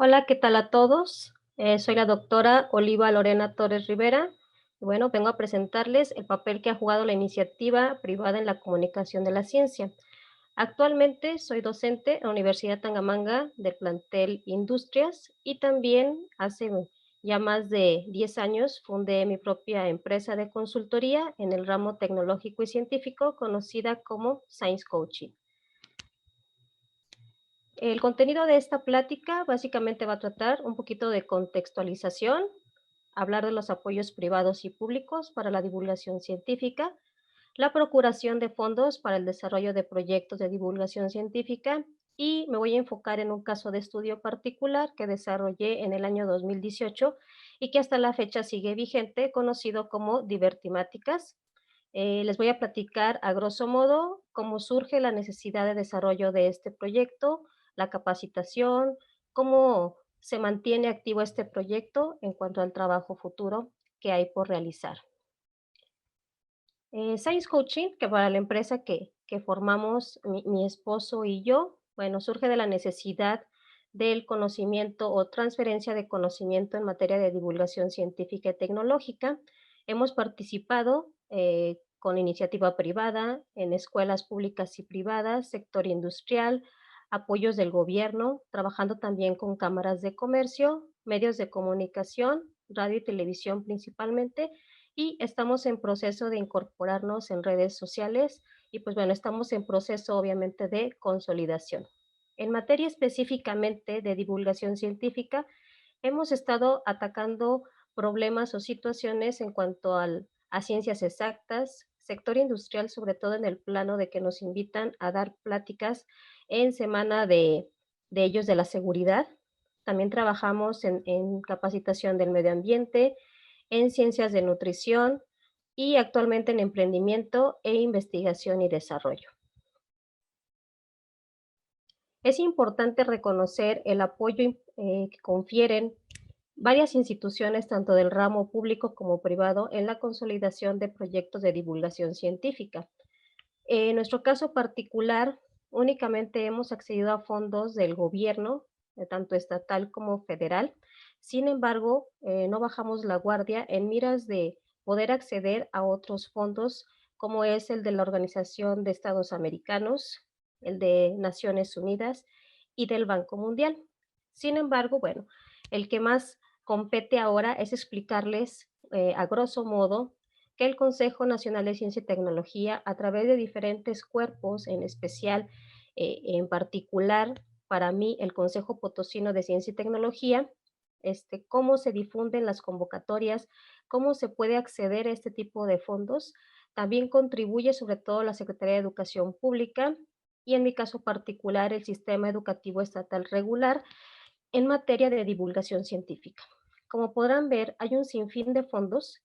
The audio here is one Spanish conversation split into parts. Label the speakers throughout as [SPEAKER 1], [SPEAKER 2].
[SPEAKER 1] Hola, ¿qué tal a todos? Soy la doctora Oliva Lorena Torres Rivera. Y bueno, vengo a presentarles el papel que ha jugado la iniciativa privada en la comunicación de la ciencia. Actualmente soy docente en la Universidad Tangamanga del plantel Industrias y también hace ya más de 10 años fundé mi propia empresa de consultoría en el ramo tecnológico y científico conocida como Science Coaching. El contenido de esta plática básicamente va a tratar un poquito de contextualización, hablar de los apoyos privados y públicos para la divulgación científica, la procuración de fondos para el desarrollo de proyectos de divulgación científica y me voy a enfocar en un caso de estudio particular que desarrollé en el año 2018 y que hasta la fecha sigue vigente, conocido como Divertimáticas. Les voy a platicar a grosso modo cómo surge la necesidad de desarrollo de este proyecto, la capacitación, cómo se mantiene activo este proyecto en cuanto al trabajo futuro que hay por realizar. Science Coaching, que para la empresa que formamos mi esposo y yo, bueno, surge de la necesidad del conocimiento o transferencia de conocimiento en materia de divulgación científica y tecnológica. Hemos participado con iniciativa privada en escuelas públicas y privadas, sector industrial, apoyos del gobierno, trabajando también con cámaras de comercio, medios de comunicación, radio y televisión principalmente, y estamos en proceso de incorporarnos en redes sociales y pues bueno, estamos en proceso obviamente de consolidación. En materia específicamente de divulgación científica, hemos estado atacando problemas o situaciones en cuanto a ciencias exactas, sector industrial, sobre todo en el plano de que nos invitan a dar pláticas en semana de ellos de la seguridad. También trabajamos en capacitación del medio ambiente, en ciencias de nutrición y actualmente en emprendimiento e investigación y desarrollo. Es importante reconocer el apoyo que confieren varias instituciones, tanto del ramo público como privado, en la consolidación de proyectos de divulgación científica. En nuestro caso particular, únicamente hemos accedido a fondos del gobierno, tanto estatal como federal. Sin embargo, no bajamos la guardia en miras de poder acceder a otros fondos, como es el de la Organización de Estados Americanos, el de Naciones Unidas y del Banco Mundial. Sin embargo, bueno, el que más compete ahora es explicarles a grosso modo que el Consejo Nacional de Ciencia y Tecnología, a través de diferentes cuerpos, en especial, en particular, para mí, el Consejo Potosino de Ciencia y Tecnología, cómo se difunden las convocatorias, cómo se puede acceder a este tipo de fondos. También contribuye sobre todo la Secretaría de Educación Pública y en mi caso particular el Sistema Educativo Estatal Regular en materia de divulgación científica. Como podrán ver, hay un sinfín de fondos.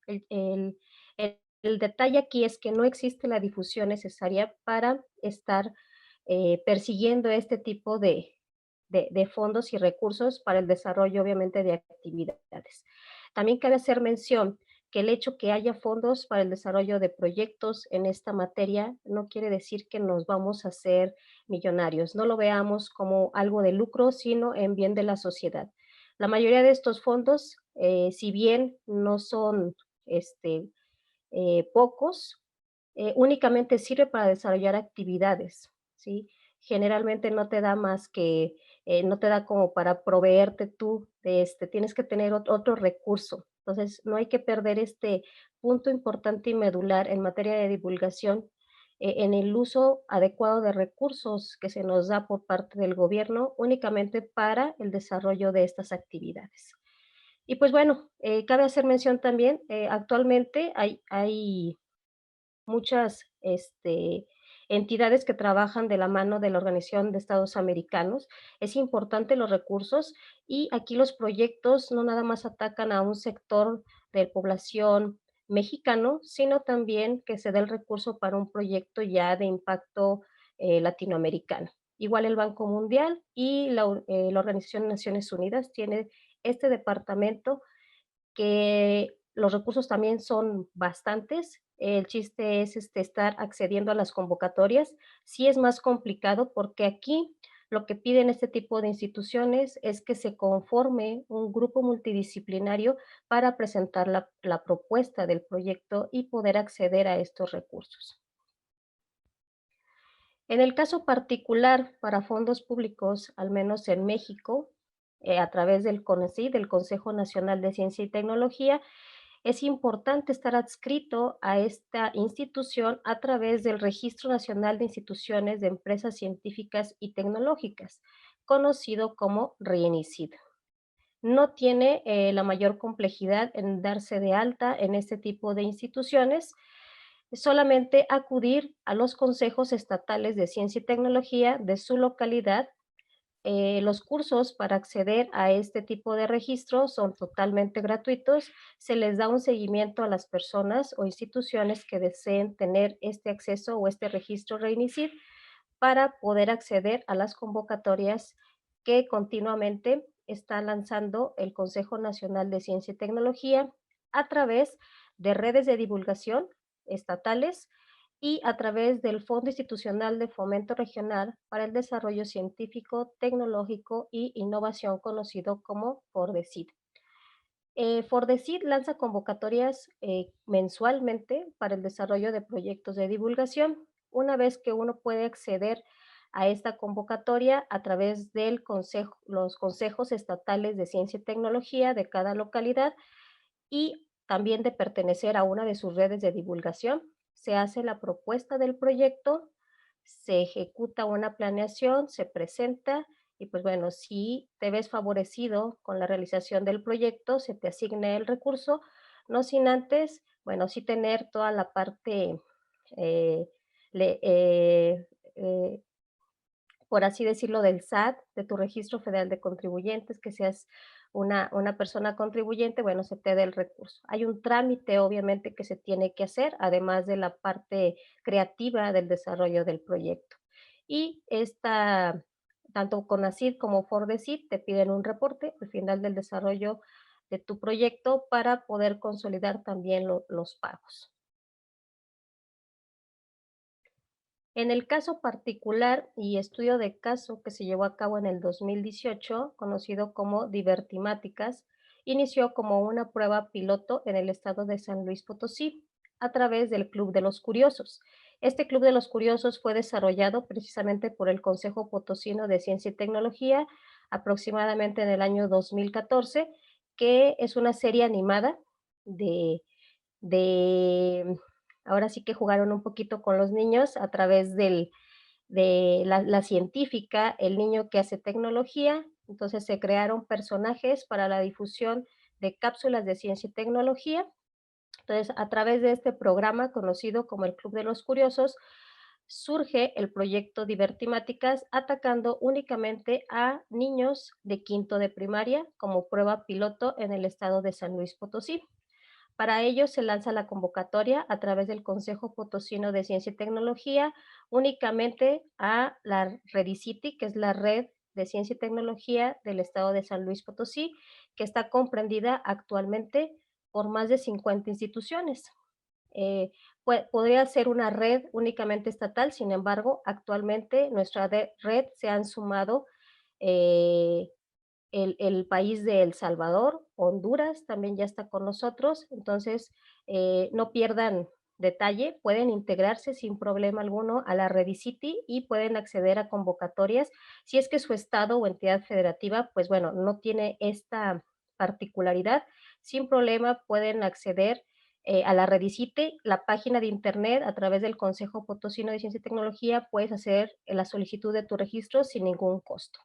[SPEAKER 1] El detalle aquí es que no existe la difusión necesaria para estar persiguiendo este tipo de fondos y recursos para el desarrollo, obviamente, de actividades. También cabe hacer mención que el hecho que haya fondos para el desarrollo de proyectos en esta materia no quiere decir que nos vamos a hacer millonarios. No lo veamos como algo de lucro, sino en bien de la sociedad. La mayoría de estos fondos, si bien no son pocos, únicamente sirve para desarrollar actividades, ¿sí? Generalmente no te da más que, no te da como para proveerte tú, tienes que tener otro recurso. Entonces, no hay que perder este punto importante y medular en materia de divulgación, en el uso adecuado de recursos que se nos da por parte del gobierno únicamente para el desarrollo de estas actividades. Y pues bueno, cabe hacer mención también, actualmente hay muchas entidades que trabajan de la mano de la Organización de Estados Americanos. Es importante los recursos y aquí los proyectos no nada más atacan a un sector de población mexicano, sino también que se dé el recurso para un proyecto ya de impacto latinoamericano. Igual el Banco Mundial y la Organización de Naciones Unidas tiene este departamento que los recursos también son bastantes. El chiste es estar accediendo a las convocatorias. Sí es más complicado porque aquí Lo que piden este tipo de instituciones es que se conforme un grupo multidisciplinario para presentar la propuesta del proyecto y poder acceder a estos recursos. En el caso particular, para fondos públicos, al menos en México, a través del CONACYT, del Consejo Nacional de Ciencia y Tecnología, es importante estar adscrito a esta institución a través del Registro Nacional de Instituciones de Empresas Científicas y Tecnológicas, conocido como RENICIT. No tiene la mayor complejidad en darse de alta en este tipo de instituciones, solamente acudir a los consejos estatales de ciencia y tecnología de su localidad. Los cursos para acceder a este tipo de registros son totalmente gratuitos. Se les da un seguimiento a las personas o instituciones que deseen tener este acceso o este registro REINICIT para poder acceder a las convocatorias que continuamente está lanzando el Consejo Nacional de Ciencia y Tecnología a través de redes de divulgación estatales y a través del Fondo Institucional de Fomento Regional para el Desarrollo Científico, Tecnológico y Innovación, conocido como FORDECID. FORDECID lanza convocatorias mensualmente para el desarrollo de proyectos de divulgación. Una vez que uno puede acceder a esta convocatoria a través de los consejos estatales de ciencia y tecnología de cada localidad y también de pertenecer a una de sus redes de divulgación, se hace la propuesta del proyecto, se ejecuta una planeación, se presenta y pues bueno, si te ves favorecido con la realización del proyecto, se te asigna el recurso, no sin antes, bueno, sí tener toda la parte, eh, le- eh, eh, por así decirlo, del SAT, de tu Registro Federal de Contribuyentes, que seas una persona contribuyente, bueno, se te dé el recurso. Hay un trámite, obviamente, que se tiene que hacer, además de la parte creativa del desarrollo del proyecto. Y tanto CONACYT como FORDECYT te piden un reporte al final del desarrollo de tu proyecto para poder consolidar también los pagos. En el caso particular y estudio de caso que se llevó a cabo en el 2018, conocido como Divertimáticas, inició como una prueba piloto en el estado de San Luis Potosí a través del Club de los Curiosos. Este Club de los Curiosos fue desarrollado precisamente por el Consejo Potosino de Ciencia y Tecnología aproximadamente en el año 2014, que es una serie animada de de ahora sí que jugaron un poquito con los niños a través de la científica, el niño que hace tecnología. Entonces se crearon personajes para la difusión de cápsulas de ciencia y tecnología. Entonces, a través de este programa conocido como el Club de los Curiosos, surge el proyecto Divertimáticas atacando únicamente a niños de quinto de primaria como prueba piloto en el estado de San Luis Potosí. Para ello se lanza la convocatoria a través del Consejo Potosino de Ciencia y Tecnología únicamente a la REDICITI, que es la Red de Ciencia y Tecnología del Estado de San Luis Potosí, que está comprendida actualmente por más de 50 instituciones. Eh, Podría ser una red únicamente estatal, sin embargo, actualmente nuestra red se han sumado eh, el país de El Salvador, Honduras también ya está con nosotros, entonces no pierdan detalle, pueden integrarse sin problema alguno a la Redicity y pueden acceder a convocatorias. Si es que su estado o entidad federativa, pues bueno, no tiene esta particularidad, sin problema pueden acceder a la Redicity, la página de internet a través del Consejo Potosino de Ciencia y Tecnología, puedes hacer la solicitud de tu registro sin ningún costo.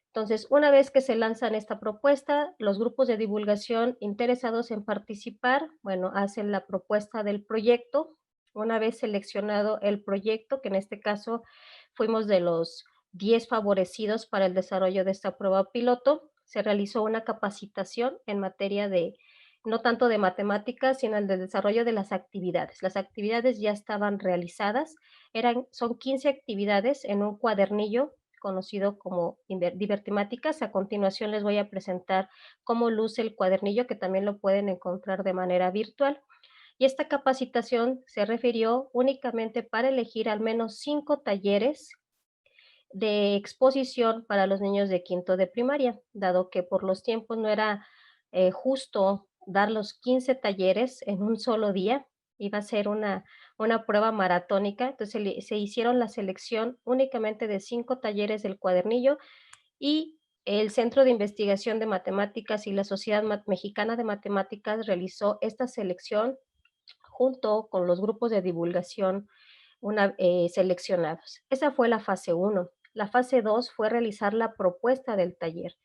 [SPEAKER 1] Entonces, una vez que se lanzan esta propuesta, los grupos de divulgación interesados en participar, bueno, hacen la propuesta del proyecto. Una vez seleccionado el proyecto, que en este caso fuimos de los 10 favorecidos para el desarrollo de esta prueba piloto, se realizó una capacitación en materia de, no tanto de matemáticas, sino el de desarrollo de las actividades. Las actividades ya estaban realizadas, son 15 actividades en un cuadernillo conocido como Divertimáticas. A continuación les voy a presentar cómo luce el cuadernillo, que también lo pueden encontrar de manera virtual. Y esta capacitación se refirió únicamente para elegir al menos 5 talleres de exposición para los niños de quinto de primaria, dado que por los tiempos no era justo dar los 15 talleres en un solo día, iba a ser una prueba maratónica, entonces se hicieron la selección únicamente de 5 talleres del cuadernillo y el Centro de Investigación de Matemáticas y la Sociedad Mexicana de Matemáticas realizó esta selección junto con los grupos de divulgación seleccionados. Esa fue la fase uno. La fase 2 fue realizar la propuesta del taller.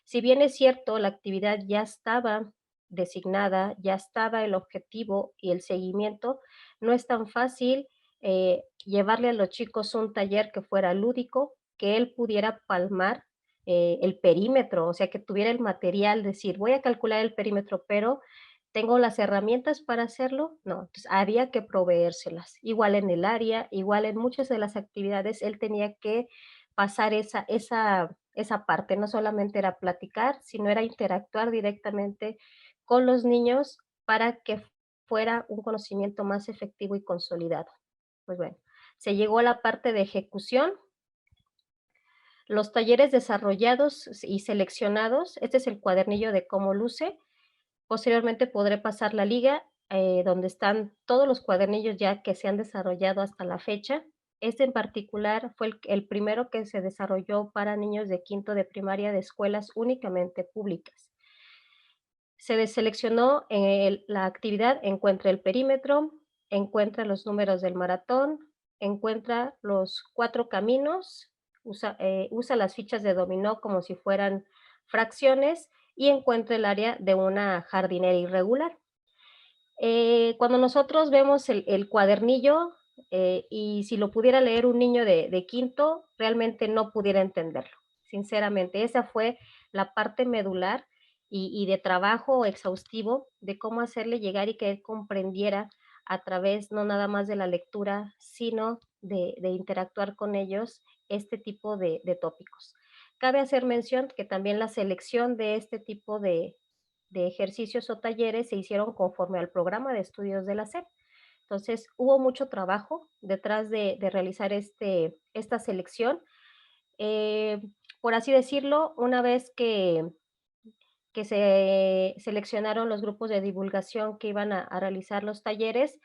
[SPEAKER 1] Si bien es cierto, la actividad ya estaba designada, ya estaba el objetivo y el seguimiento, no es tan fácil llevarle a los chicos un taller que fuera lúdico, que él pudiera palmar el perímetro, o sea, que tuviera el material, decir, voy a calcular el perímetro, pero ¿tengo las herramientas para hacerlo? No, entonces había que proveérselas. Igual en el área, igual en muchas de las actividades, él tenía que pasar esa parte, no solamente era platicar, sino era interactuar directamente con los niños para que fuera un conocimiento más efectivo y consolidado. Pues bueno, se llegó a la parte de ejecución. Los talleres desarrollados y seleccionados, este es el cuadernillo de cómo luce. Posteriormente podré pasar la liga, donde están todos los cuadernillos ya que se han desarrollado hasta la fecha. Este en particular fue el primero que se desarrolló para niños de quinto de primaria de escuelas únicamente públicas. Se deseleccionó la actividad, encuentra el perímetro, encuentra los números del maratón, encuentra los 4 caminos, usa las fichas de dominó como si fueran fracciones y encuentra el área de una jardinera irregular. Cuando nosotros vemos el cuadernillo, y si lo pudiera leer un niño de quinto, realmente no pudiera entenderlo, sinceramente. Esa fue la parte medular y de trabajo exhaustivo de cómo hacerle llegar y que él comprendiera a través no nada más de la lectura, sino de interactuar con ellos este tipo de tópicos. Cabe hacer mención que también la selección de este tipo de ejercicios o talleres se hicieron conforme al programa de estudios de la SEP. Entonces, hubo mucho trabajo detrás de realizar esta selección. Eh, por así decirlo, una vez que se seleccionaron los grupos de divulgación que iban a realizar los talleres,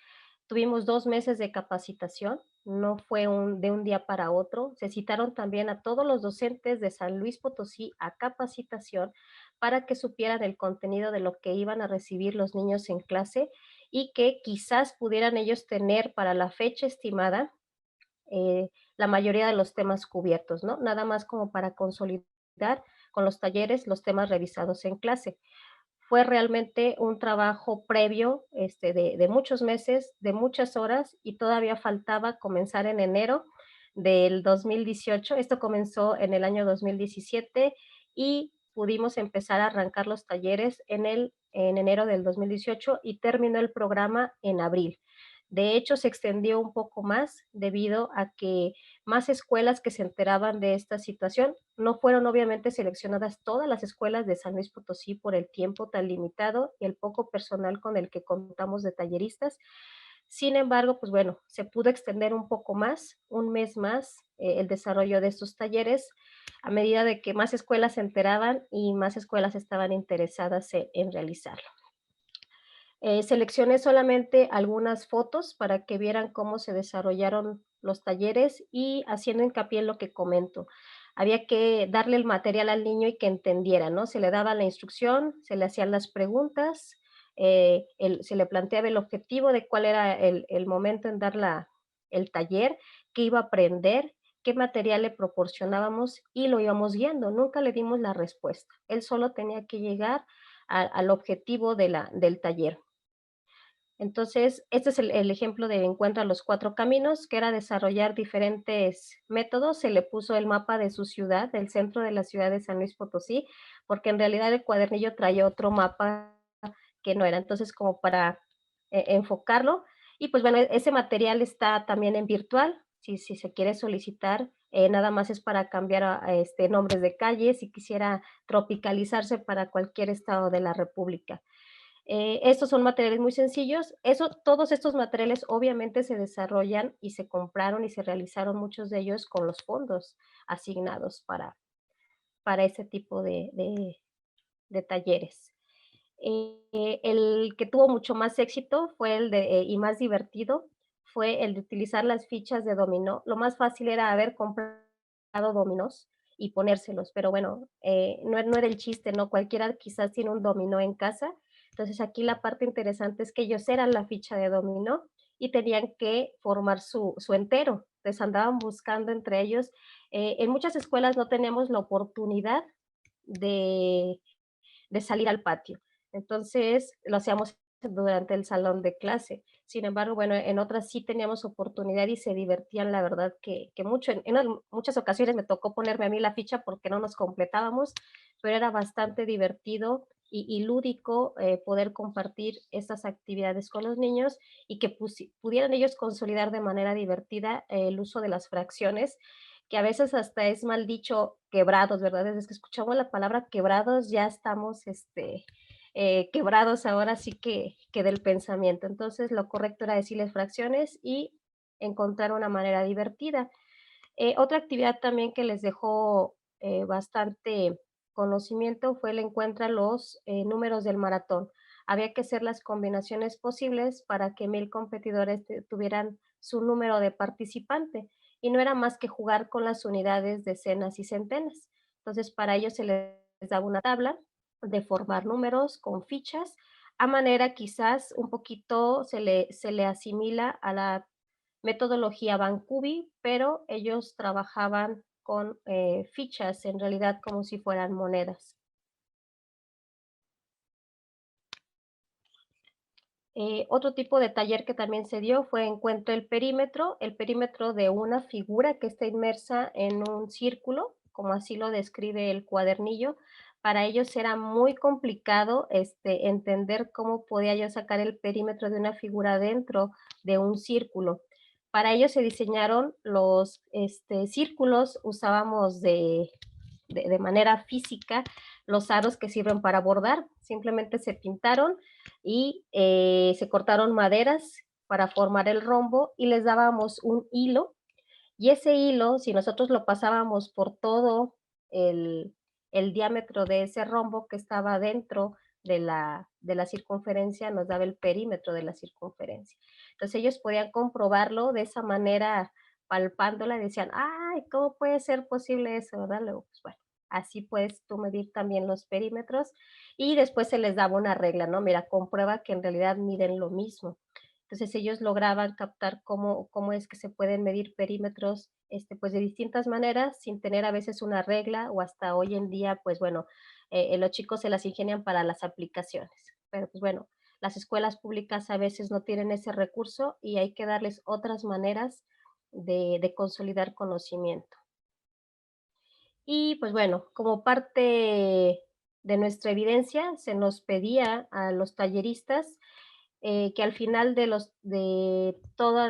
[SPEAKER 1] tuvimos 2 meses de capacitación, no fue de un día para otro. Se citaron también a todos los docentes de San Luis Potosí a capacitación para que supieran el contenido de lo que iban a recibir los niños en clase y que quizás pudieran ellos tener para la fecha estimada la mayoría de los temas cubiertos, ¿no? Nada más como para consolidar con los talleres los temas revisados en clase. Fue realmente un trabajo previo de muchos meses, de muchas horas y todavía faltaba comenzar en enero del 2018. Esto comenzó en el año 2017 y pudimos empezar a arrancar los talleres en enero del 2018 y terminó el programa en abril. De hecho, se extendió un poco más debido a que más escuelas que se enteraban de esta situación. No fueron obviamente seleccionadas todas las escuelas de San Luis Potosí por el tiempo tan limitado y el poco personal con el que contamos de talleristas. Sin embargo, pues bueno, se pudo extender un poco más, un mes más, el desarrollo de estos talleres a medida de que más escuelas se enteraban y más escuelas estaban interesadas en realizarlo. Seleccioné solamente algunas fotos para que vieran cómo se desarrollaron los talleres y haciendo hincapié en lo que comento. Había que darle el material al niño y que entendiera, ¿no? Se le daba la instrucción, se le hacían las preguntas, se le planteaba el objetivo de cuál era el momento en dar el taller, qué iba a aprender, qué material le proporcionábamos y lo íbamos guiando. Nunca le dimos la respuesta. Él solo tenía que llegar al objetivo del taller. Entonces, este es el ejemplo de encuentra los 4 caminos, que era desarrollar diferentes métodos. Se le puso el mapa de su ciudad, del centro de la ciudad de San Luis Potosí, porque en realidad el cuadernillo traía otro mapa que no era. Entonces, como para enfocarlo. Y pues bueno, ese material está también en virtual, si se quiere solicitar, nada más es para cambiar nombres de calles, si quisiera tropicalizarse para cualquier estado de la república. Estos son materiales muy sencillos. Todos estos materiales obviamente se desarrollan y se compraron y se realizaron muchos de ellos con los fondos asignados para ese tipo de talleres. El que tuvo mucho más éxito fue y más divertido, fue el de utilizar las fichas de dominó. Lo más fácil era haber comprado dominós y ponérselos, pero bueno, no era el chiste, ¿no? Cualquiera quizás tiene un dominó en casa. Entonces aquí la parte interesante es que ellos eran la ficha de dominó y tenían que formar su entero. Entonces andaban buscando entre ellos. En muchas escuelas no tenemos la oportunidad de salir al patio. Entonces, lo hacíamos durante el salón de clase. Sin embargo, bueno, en otras sí teníamos oportunidad y se divertían, la verdad que mucho. Muchas ocasiones me tocó ponerme a mí la ficha porque no nos completábamos, pero era bastante divertido y lúdico poder compartir estas actividades con los niños y que pudieran ellos consolidar de manera divertida el uso de las fracciones, que a veces hasta es mal dicho quebrados, ¿verdad? Desde que escuchamos la palabra quebrados ya estamos quebrados ahora sí que del pensamiento. Entonces lo correcto era decirles fracciones y encontrar una manera divertida. Otra actividad también que les dejó bastante conocimiento fue el encuentra los números del maratón. Había que hacer las combinaciones posibles para que 1000 competidores tuvieran su número de participante y no era más que jugar con las unidades, decenas y centenas. Entonces, para ello se les daba una tabla de formar números con fichas, a manera quizás un poquito se le asimila a la metodología Bancubi, pero ellos trabajaban con fichas en realidad como si fueran monedas. Otro tipo de taller que también se dio fue encuentra el perímetro de una figura que está inmersa en un círculo, como así lo describe el cuadernillo. Para ellos era muy complicado entender cómo podía yo sacar el perímetro de una figura dentro de un círculo. Para ello se diseñaron los círculos, usábamos de manera física los aros que sirven para bordar, simplemente se pintaron y se cortaron maderas para formar el rombo y les dábamos un hilo y ese hilo, si nosotros lo pasábamos por todo el, el diámetro de ese rombo que estaba dentro de la circunferencia, nos daba el perímetro de la circunferencia. Entonces ellos podían comprobarlo de esa manera, palpándola, y decían, ay, ¿cómo puede ser posible eso? ¿Verdad? Luego, pues bueno, así puedes tú medir también los perímetros y después se les daba una regla, ¿no? Mira, comprueba que en realidad miden lo mismo. Entonces ellos lograban captar cómo es que se pueden medir perímetros pues de distintas maneras sin tener a veces una regla o hasta hoy en día, pues bueno, los chicos se las ingenian para las aplicaciones. Pero pues bueno, las escuelas públicas a veces no tienen ese recurso y hay que darles otras maneras de consolidar conocimiento. Y pues bueno, como parte de nuestra evidencia, se nos pedía a los talleristas que al final de toda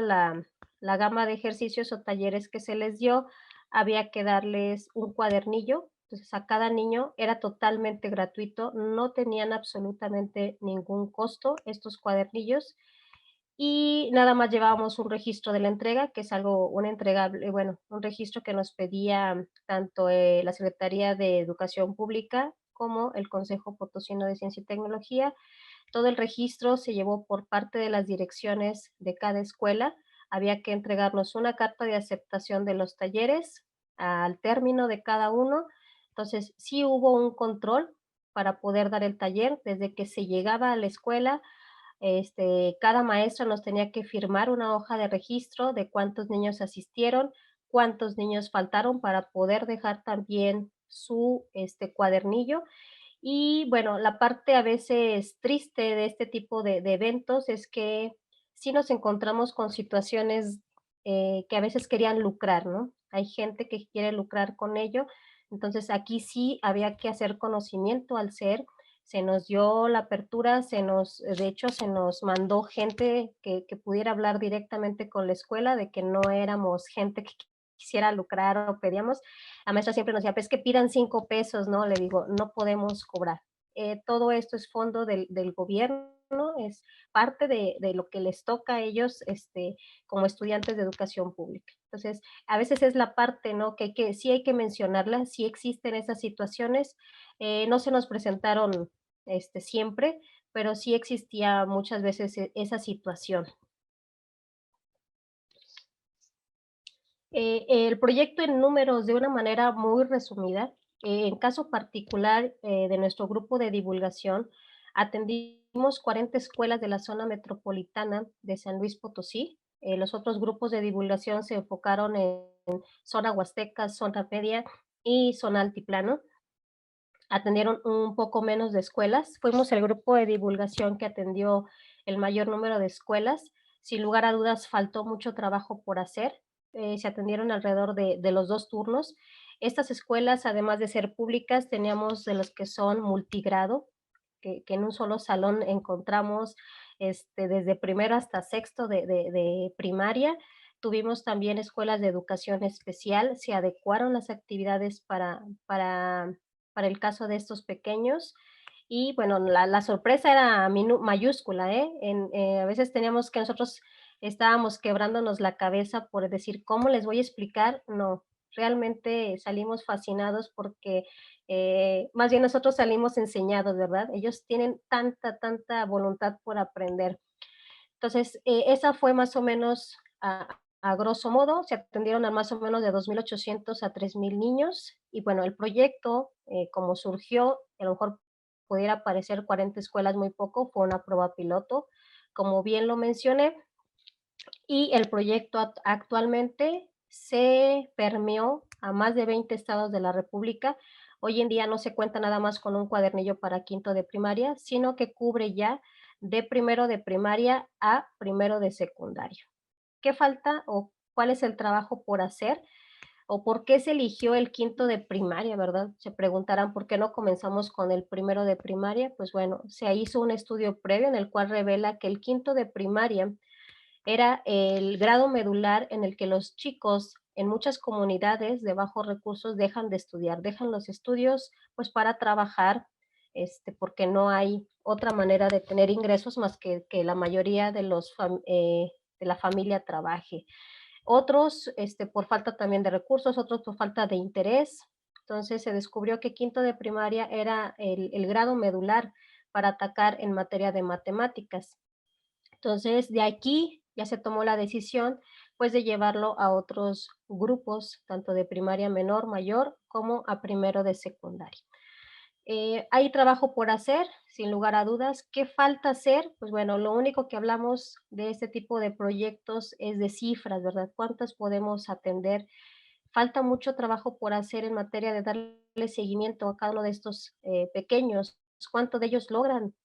[SPEAKER 1] la gama de ejercicios o talleres que se les dio, había que darles un cuadernillo. Entonces, a cada niño era totalmente gratuito, no tenían absolutamente ningún costo estos cuadernillos y nada más llevábamos un registro de la entrega, que es algo, un entregable, bueno, un registro que nos pedía tanto la Secretaría de Educación Pública como el Consejo Potosino de Ciencia y Tecnología. Todo el registro se llevó por parte de las direcciones de cada escuela. Había que entregarnos una carta de aceptación de los talleres al término de cada uno. Entonces, sí hubo un control para poder dar el taller desde que se llegaba a la escuela. Cada maestra nos tenía que firmar una hoja de registro de cuántos niños asistieron, cuántos niños faltaron para poder dejar también su cuadernillo. Y bueno, la parte a veces triste de este tipo de eventos es que sí nos encontramos con situaciones que a veces querían lucrar, ¿no? Hay gente que quiere lucrar con ello, entonces aquí sí había que hacer conocimiento al ser, se nos dio la apertura, de hecho, se nos mandó gente que pudiera hablar directamente con la escuela, de que no éramos gente que quisiera lucrar o pedíamos. La maestra siempre nos decía, pues que pidan 5 pesos, ¿no? Le digo, no podemos cobrar. todo esto es fondo del gobierno, es parte de lo que les toca a ellos como estudiantes de educación pública. Entonces, a veces es la parte, ¿no? Que sí hay que mencionarla, sí existen esas situaciones, no se nos presentaron siempre, pero sí existía muchas veces esa situación. El proyecto en números, de una manera muy resumida, en caso particular de nuestro grupo de divulgación, atendimos 40 escuelas de la zona metropolitana de San Luis Potosí. Los otros grupos de divulgación se enfocaron en zona huasteca, zona media y zona altiplano. Atendieron un poco menos de escuelas. Fuimos el grupo de divulgación que atendió el mayor número de escuelas. Sin lugar a dudas, faltó mucho trabajo por hacer. Se atendieron alrededor de los 2 turnos. Estas escuelas, además de ser públicas, teníamos de los que son multigrado, que en un solo salón encontramos desde primero hasta sexto de primaria. Tuvimos también escuelas de educación especial, se adecuaron las actividades para el caso de estos pequeños. Y bueno, la sorpresa era mayúscula, ¿eh? A veces teníamos que nosotros estábamos quebrándonos la cabeza por decir, ¿cómo les voy a explicar? No, realmente salimos fascinados porque más bien nosotros salimos enseñados, ¿verdad? Ellos tienen tanta voluntad por aprender. Entonces, esa fue más o menos a grosso modo, se atendieron a más o menos de 2.800 a 3.000 niños. Y bueno, el proyecto, como surgió, a lo mejor pudiera parecer 40 escuelas muy poco, fue una prueba piloto, como bien lo mencioné, y el proyecto actualmente se permeó a más de 20 estados de la República. Hoy en día no se cuenta nada más con un cuadernillo para quinto de primaria, sino que cubre ya de primero de primaria a primero de secundario. ¿Qué falta o cuál es el trabajo por hacer? ¿O por qué se eligió el quinto de primaria, verdad? Se preguntarán por qué no comenzamos con el primero de primaria. Pues bueno, se hizo un estudio previo en el cual revela que el quinto de primaria era el grado medular en el que los chicos en muchas comunidades de bajos recursos dejan de estudiar, dejan los estudios pues para trabajar, porque no hay otra manera de tener ingresos más que la mayoría de la familia trabaje. Otros por falta también de recursos, otros por falta de interés. Entonces se descubrió que quinto de primaria era el grado medular para atacar en materia de matemáticas. Entonces, de aquí ya se tomó la decisión, pues, de llevarlo a otros grupos, tanto de primaria menor, mayor, como a primero de secundaria. Hay trabajo por hacer, sin lugar a dudas. ¿Qué falta hacer? Pues bueno, lo único que hablamos de este tipo de proyectos es de cifras, ¿verdad? ¿Cuántas podemos atender? Falta mucho trabajo por hacer en materia de darle seguimiento a cada uno de estos pequeños. ¿Cuántos de ellos logran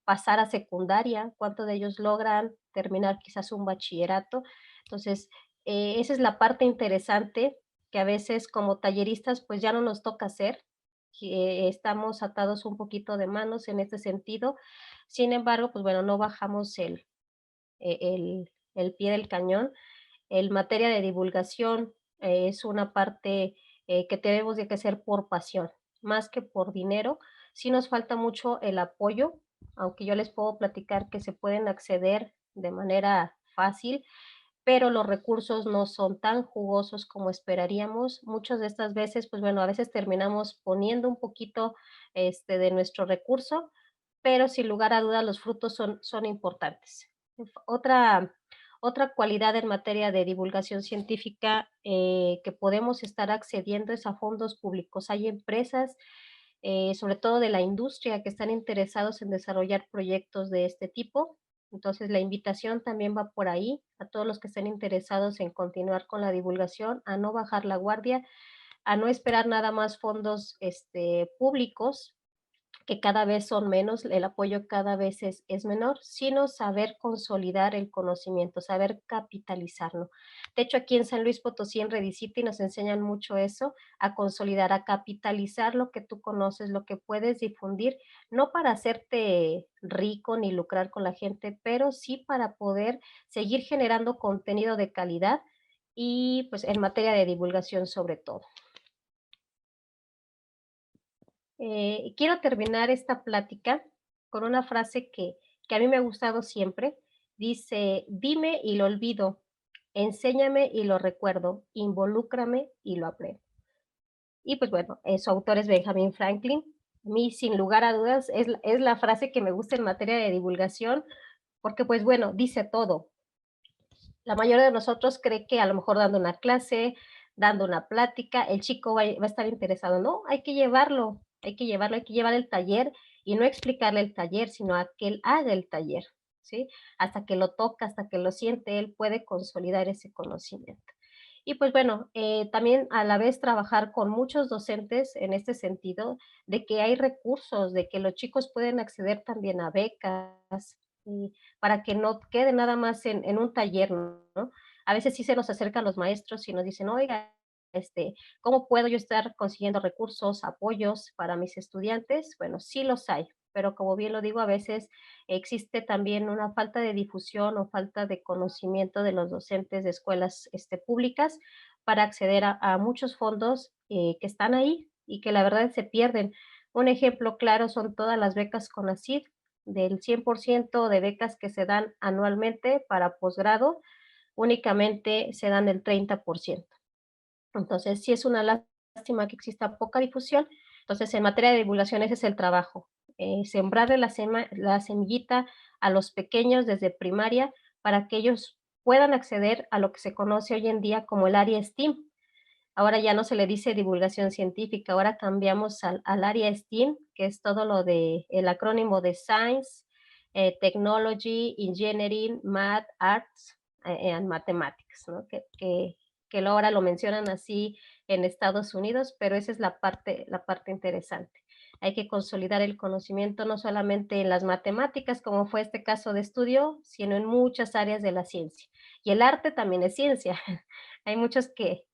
[SPEAKER 1] pasar a secundaria? ¿Cuántos de ellos logran terminar quizás un bachillerato? Entonces, esa es la parte interesante que a veces como talleristas pues ya no nos toca hacer, que estamos atados un poquito de manos en este sentido. Sin embargo, pues bueno, no bajamos el pie del cañón. En materia de divulgación, es una parte, que tenemos de que hacer por pasión, más que por dinero. Sí nos falta mucho el apoyo, aunque yo les puedo platicar que se pueden acceder de manera fácil, pero los recursos no son tan jugosos como esperaríamos. Muchas de estas veces, pues bueno, a veces terminamos poniendo un poquito, de nuestro recurso, pero sin lugar a dudas los frutos son importantes. Otra otra cualidad en materia de divulgación científica, que podemos estar accediendo es a fondos públicos. Hay empresas, sobre todo de la industria, que están interesados en desarrollar proyectos de este tipo. Entonces, la invitación también va por ahí, a todos los que estén interesados en continuar con la divulgación, a no bajar la guardia, a no esperar nada más fondos, públicos, que cada vez son menos, el apoyo cada vez es menor, sino saber consolidar el conocimiento, saber capitalizarlo. De hecho, aquí en San Luis Potosí, en Redicity, nos enseñan mucho eso, a consolidar, a capitalizar lo que tú conoces, lo que puedes difundir, no para hacerte rico ni lucrar con la gente, pero sí para poder seguir generando contenido de calidad y pues en materia de divulgación sobre todo. Quiero terminar esta plática con una frase que a mí me ha gustado siempre. Dice, dime y lo olvido, enséñame y lo recuerdo, involúcrame y lo aprendo. Y pues bueno, su autor es Benjamin Franklin. A mí, sin lugar a dudas, es la frase que me gusta en materia de divulgación, porque pues bueno, dice todo. La mayoría de nosotros cree que a lo mejor dando una clase, dando una plática, el chico va a estar interesado. No, hay que llevarlo, hay que llevarlo, hay que llevar el taller y no explicarle el taller, sino a que él haga el taller, ¿sí? Hasta que lo toca, hasta que lo siente, él puede consolidar ese conocimiento. Y pues bueno, también a la vez trabajar con muchos docentes en este sentido, de que hay recursos, de que los chicos pueden acceder también a becas, y para que no quede nada más en un taller, ¿no? A veces sí se nos acercan los maestros y nos dicen, oiga, ¿cómo puedo yo estar consiguiendo recursos, apoyos para mis estudiantes? Bueno, sí los hay, pero como bien lo digo, a veces existe también una falta de difusión o falta de conocimiento de los docentes de escuelas públicas para acceder a muchos fondos que están ahí y que la verdad se pierden. Un ejemplo claro son todas las becas CONACYT, del 100% de becas que se dan anualmente para posgrado, únicamente se dan el 30%. Entonces, sí es una lástima que exista poca difusión. Entonces, en materia de divulgación, ese es el trabajo, sembrarle la semillita a los pequeños desde primaria para que ellos puedan acceder a lo que se conoce hoy en día como el área STEAM. Ahora ya no se le dice divulgación científica, ahora cambiamos al área STEAM, que es todo lo de el acrónimo de Science, Technology, Engineering, Math, Arts and Mathematics, ¿no? Que ahora lo mencionan así en Estados Unidos, pero esa es la parte interesante. Hay que consolidar el conocimiento no solamente en las matemáticas, como fue este caso de estudio, sino en muchas áreas de la ciencia. Y el arte también es ciencia. Hay muchos que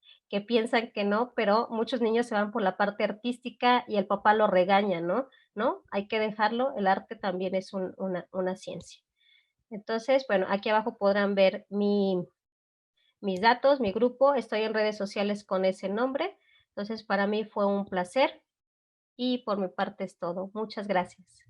[SPEAKER 1] piensan que no, pero muchos niños se van por la parte artística y el papá lo regaña, ¿no? ¿No? Hay que dejarlo, el arte también es una ciencia. Entonces, bueno, aquí abajo podrán ver mis datos, mi grupo, estoy en redes sociales con ese nombre. Entonces, para mí fue un placer y por mi parte es todo. Muchas gracias.